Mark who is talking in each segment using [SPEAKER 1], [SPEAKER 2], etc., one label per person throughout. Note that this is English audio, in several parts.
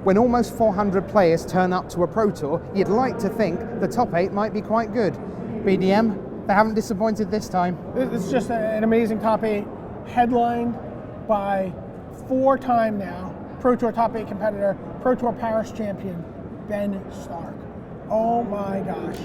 [SPEAKER 1] when almost 400 players turn up to a Pro Tour, you'd like to think the top 8 might be quite good. BDM, they haven't disappointed this time.
[SPEAKER 2] It's just an amazing top 8, headlined by 4-time now Pro Tour top 8 competitor, Pro Tour Paris champion, Ben Stark. Oh my gosh.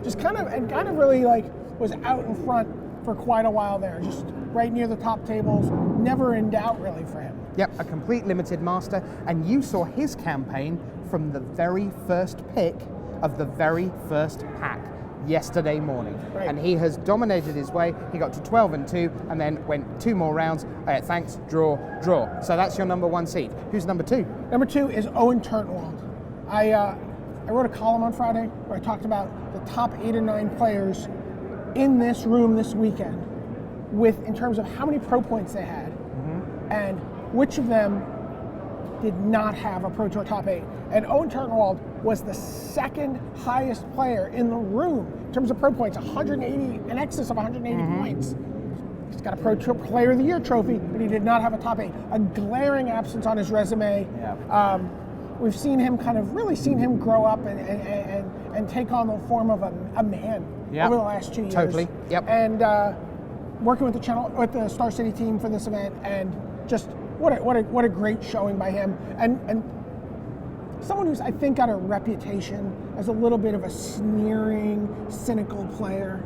[SPEAKER 2] Just kind of really like was out in front for quite a while there, just right near the top tables, never in doubt really for him.
[SPEAKER 1] Yep, a complete limited master, and you saw his campaign from the very first pick of the very first pack yesterday morning.
[SPEAKER 2] Right.
[SPEAKER 1] And he has dominated his way. He got to 12-2 and then went 2 more rounds. Thanks, draw. So that's your number 1 seed. Who's number 2?
[SPEAKER 2] Number 2 is Owen Turtle. I wrote a column on Friday where I talked about the top 8 or 9 players in this room this weekend in terms of how many pro points they had and which of them did not have a Pro Tour top 8. And Owen Turtle was the second highest player in the room in terms of pro points, 180, in excess of 180 points. He's got a Pro Tour Player of the Year trophy, but he did not have a top 8. A glaring absence on his resume.
[SPEAKER 1] Yeah.
[SPEAKER 2] We've seen him really seen him grow up and take on the form of a man over the last 2 years.
[SPEAKER 1] Totally. Yep.
[SPEAKER 2] And working with the Star City team for this event, and just what a great showing by him, and someone who's I think got a reputation as a little bit of a sneering, cynical player.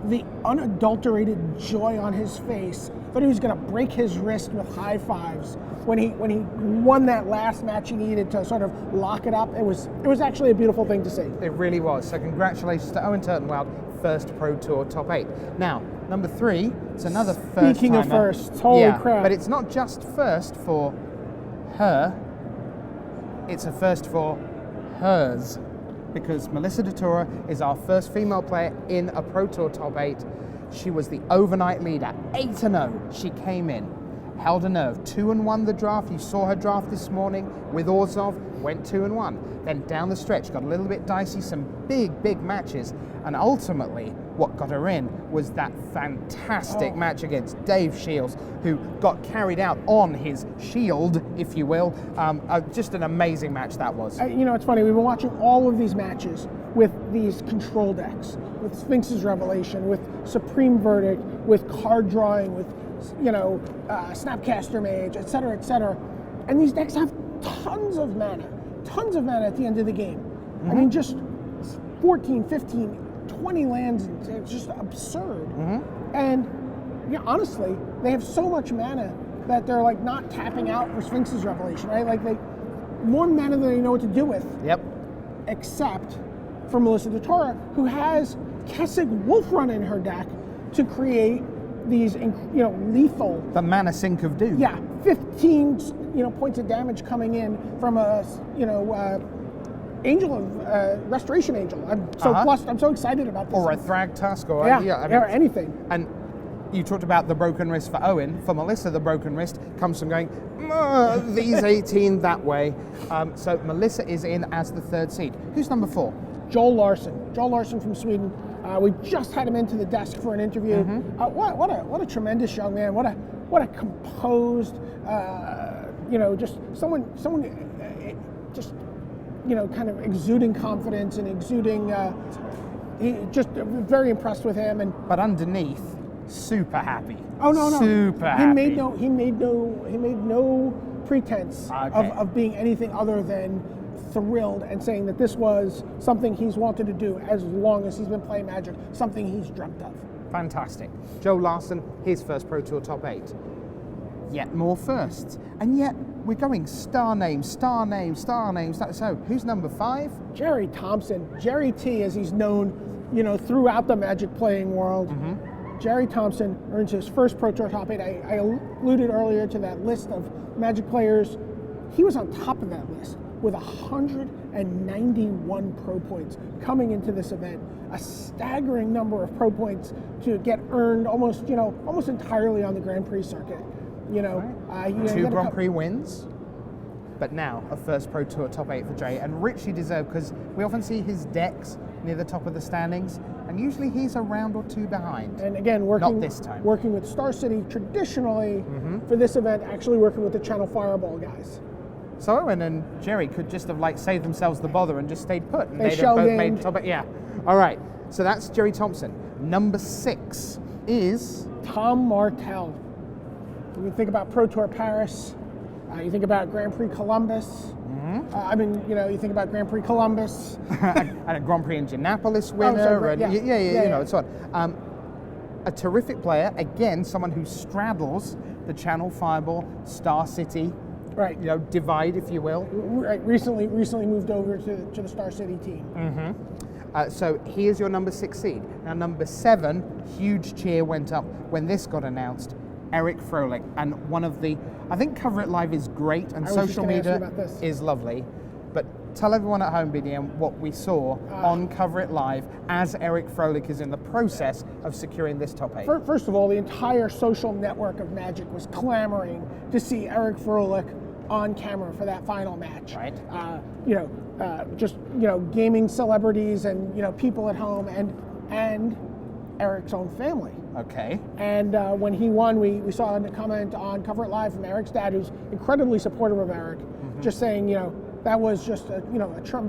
[SPEAKER 2] The unadulterated joy on his face, thought he was going to break his wrist with high fives when he won that last match he needed to sort of lock it up. It was actually a beautiful thing to see.
[SPEAKER 1] It really was. So congratulations to Owen Turtle, first Pro Tour top 8. Now, number 3, it's another first.
[SPEAKER 2] Speaking of firsts, holy crap.
[SPEAKER 1] But it's not just first for her, it's a first for hers. Because Melissa Datura is our first female player in a Pro Tour top 8. She was the overnight leader, 8-0. She came in, held a nerve, 2-1 the draft. You saw her draft this morning with Orzov, went 2-1. Then down the stretch, got a little bit dicey, some big matches. And ultimately, what got her in was that fantastic match against Dave Shields, who got carried out on his shield, if you will. Just an amazing match that was.
[SPEAKER 2] It's funny, we've been watching all of these matches with these control decks, with Sphinx's Revelation, with Supreme Verdict, with card drawing, with, Snapcaster Mage, et cetera. And these decks have tons of mana at the end of the game. I mean, just 14, 15, 20 lands, it's just absurd. And honestly, they have so much mana that they're like not tapping out for Sphinx's Revelation, right? Like more mana than they know what to do with.
[SPEAKER 1] Yep.
[SPEAKER 2] Except for Melissa Datura, who has Kessig Wolfrun in her deck to create these, lethal.
[SPEAKER 1] The mana sink of doom.
[SPEAKER 2] Yeah, 15, points of damage coming in from a, Angel of Restoration Angel. I'm so flushed. I'm so excited about this.
[SPEAKER 1] Or a Thrag Tusk, or
[SPEAKER 2] or anything.
[SPEAKER 1] And you talked about the broken wrist for Owen. For Melissa, the broken wrist comes from going these 18 that way. So Melissa is in as the 3rd seed. Who's number 4?
[SPEAKER 2] Joel Larsson from Sweden. We just had him into the desk for an interview. What a tremendous young man. What a composed, just someone just. Kind of exuding confidence and exuding. Just very impressed with him,
[SPEAKER 1] but underneath, super happy.
[SPEAKER 2] Oh no,
[SPEAKER 1] super happy.
[SPEAKER 2] He made no pretense of being anything other than thrilled and saying that this was something he's wanted to do as long as he's been playing Magic, something he's dreamt of.
[SPEAKER 1] Fantastic. Joe Larson, his first Pro Tour top 8. Yet more firsts. And yet we're going star names. So who's number 5?
[SPEAKER 2] Jerry Thompson. Jerry T, as he's known, throughout the Magic playing world. Jerry Thompson earns his first Pro Tour top 8. I alluded earlier to that list of Magic players. He was on top of that list with 191 pro points coming into this event. A staggering number of pro points to get earned almost entirely on the Grand Prix circuit.
[SPEAKER 1] 2 Grand Prix wins, but now a first Pro Tour top 8 for Jay, and richly deserved, because we often see his decks near the top of the standings, and usually he's a round or 2 behind.
[SPEAKER 2] And again,
[SPEAKER 1] not this time.
[SPEAKER 2] Working with Star City traditionally for this event, actually working with the Channel Fireball guys.
[SPEAKER 1] So Owen and Jerry could just have like saved themselves the bother and just stayed put, and
[SPEAKER 2] They
[SPEAKER 1] they'd have both
[SPEAKER 2] shell
[SPEAKER 1] made
[SPEAKER 2] gamed.
[SPEAKER 1] top 8. Yeah. All right. So that's Jerry Thompson. Number 6 is
[SPEAKER 2] Tom Martell. When you think about Pro Tour Paris, you think about Grand Prix Columbus. You think about Grand Prix Columbus.
[SPEAKER 1] and a Grand Prix Indianapolis winner.
[SPEAKER 2] sorry,
[SPEAKER 1] and
[SPEAKER 2] yeah.
[SPEAKER 1] you know, it's on. A terrific player. Again, someone who straddles the Channel Fireball, Star City,
[SPEAKER 2] Right.
[SPEAKER 1] divide, if you will.
[SPEAKER 2] Right. Recently moved over to the Star City team.
[SPEAKER 1] So here's your number 6 seed. Now, number 7, huge cheer went up when this got announced. Eric Froelich, and one of the, I think Cover It Live is great, and
[SPEAKER 2] I was just
[SPEAKER 1] social
[SPEAKER 2] gonna ask you
[SPEAKER 1] media
[SPEAKER 2] about this.
[SPEAKER 1] is lovely. But tell everyone at home, BDM, what we saw on Cover It Live as Eric Froelich is in the process of securing this top 8.
[SPEAKER 2] First of all, the entire social network of Magic was clamoring to see Eric Froelich on camera for that final match.
[SPEAKER 1] Right.
[SPEAKER 2] Gaming celebrities and people at home and Eric's own family.
[SPEAKER 1] Okay.
[SPEAKER 2] And when he won, we saw a comment on Cover It Live from Eric's dad, who's incredibly supportive of Eric, just saying, that was just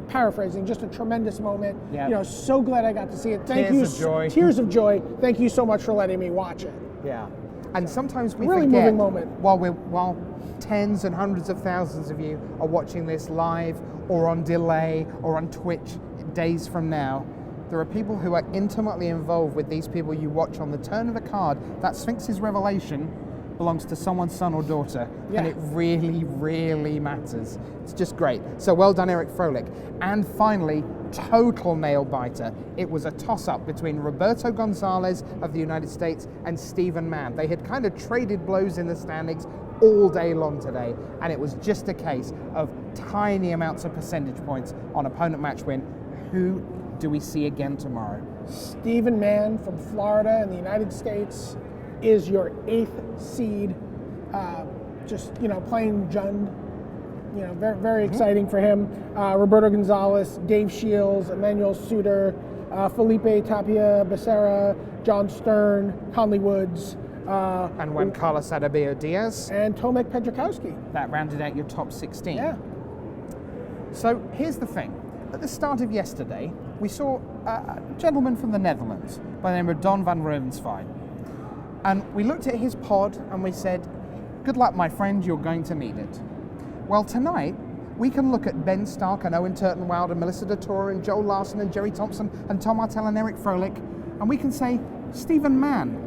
[SPEAKER 2] paraphrasing, just a tremendous moment.
[SPEAKER 1] Yeah.
[SPEAKER 2] So glad I got to see it.
[SPEAKER 1] Tears of joy.
[SPEAKER 2] Tears of joy. Thank you so much for letting me watch it.
[SPEAKER 1] Yeah. And sometimes we
[SPEAKER 2] Really
[SPEAKER 1] forget
[SPEAKER 2] moving moment.
[SPEAKER 1] while tens and hundreds of thousands of you are watching this live or on delay or on Twitch days from now, there are people who are intimately involved with these people you watch on the turn of a card. That Sphinx's revelation belongs to someone's son or daughter, and it really, really matters. It's just great. So well done, Eric Froelich. And finally, total nail biter. It was a toss-up between Roberto Gonzales of the United States and Stephen Mann. They had kind of traded blows in the standings all day long today, and it was just a case of tiny amounts of percentage points on opponent match win. Who do we see again tomorrow?
[SPEAKER 2] Stephen Mann from Florida in the United States is your 8th seed, playing Jund. Very, very exciting for him. Roberto Gonzales, Dave Shields, Emmanuel Suter, Felipe Tapia Becerra, John Stern, Conley Woods.
[SPEAKER 1] And Juan Carlos Adabio Diaz.
[SPEAKER 2] And Tomek Pedrakowski.
[SPEAKER 1] That rounded out your top 16.
[SPEAKER 2] Yeah.
[SPEAKER 1] So here's the thing. At the start of yesterday, we saw a gentleman from the Netherlands by the name of Don van Rovensvaai. And we looked at his pod and we said, good luck, my friend, you're going to need it. Well, tonight, we can look at Ben Stark and Owen Turtle and Melissa Datura and Joel Larson and Jerry Thompson and Tom Martell and Eric Froelich, and we can say, Stephen Mann,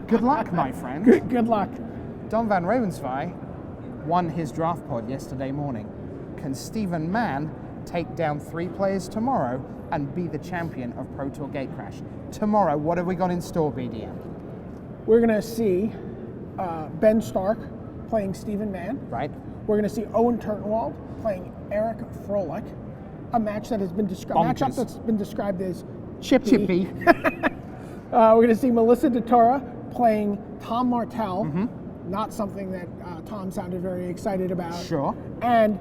[SPEAKER 1] good luck, my friend.
[SPEAKER 2] Good luck.
[SPEAKER 1] Don van Rovensvaai won his draft pod yesterday morning. Can Stephen Mann take down 3 players tomorrow and be the champion of Pro Tour Gatecrash? Tomorrow, what have we got in store, BDM?
[SPEAKER 2] We're going to see Ben Stark playing Stephen Mann.
[SPEAKER 1] Right.
[SPEAKER 2] We're going to see Owen Turtle playing Eric Froelich, a match that has been matchup that's been described as chippy. We're going to see Melissa Datura playing Tom Martell, not something that Tom sounded very excited about.
[SPEAKER 1] Sure.
[SPEAKER 2] And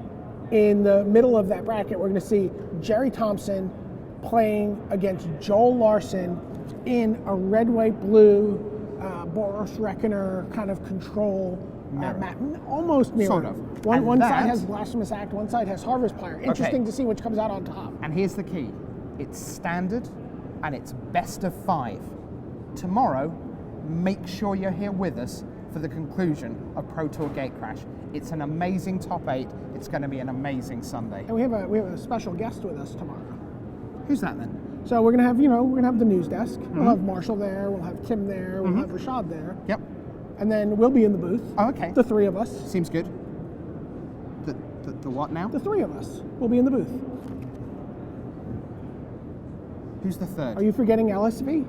[SPEAKER 2] in the middle of that bracket, we're going to see Jerry Thompson playing against Joel Larson in a red, white, blue Boris Reckoner kind of control map. Almost mirror.
[SPEAKER 1] Sort of.
[SPEAKER 2] One side has Blasphemous Act, one side has Harvest Pyre. Interesting to see which comes out on top.
[SPEAKER 1] And here's the key. It's standard and it's best of 5. Tomorrow, make sure you're here with us for the conclusion of Pro Tour Gatecrash. It's an amazing top 8. It's going to be an amazing Sunday.
[SPEAKER 2] And we have a special guest with us tomorrow.
[SPEAKER 1] Who's that then?
[SPEAKER 2] So we're gonna have the news desk. We'll have Marshall there. We'll have Tim there. We'll have Rashad there.
[SPEAKER 1] Yep.
[SPEAKER 2] And then we'll be in the booth.
[SPEAKER 1] Oh, okay.
[SPEAKER 2] The 3 of us.
[SPEAKER 1] Seems good. The what now?
[SPEAKER 2] The 3 of us will be in the booth.
[SPEAKER 1] Who's the 3rd?
[SPEAKER 2] Are you forgetting LSV?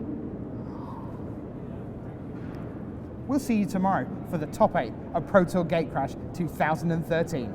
[SPEAKER 1] We'll see you tomorrow for the top 8 of Pro Tour Gatecrash 2013.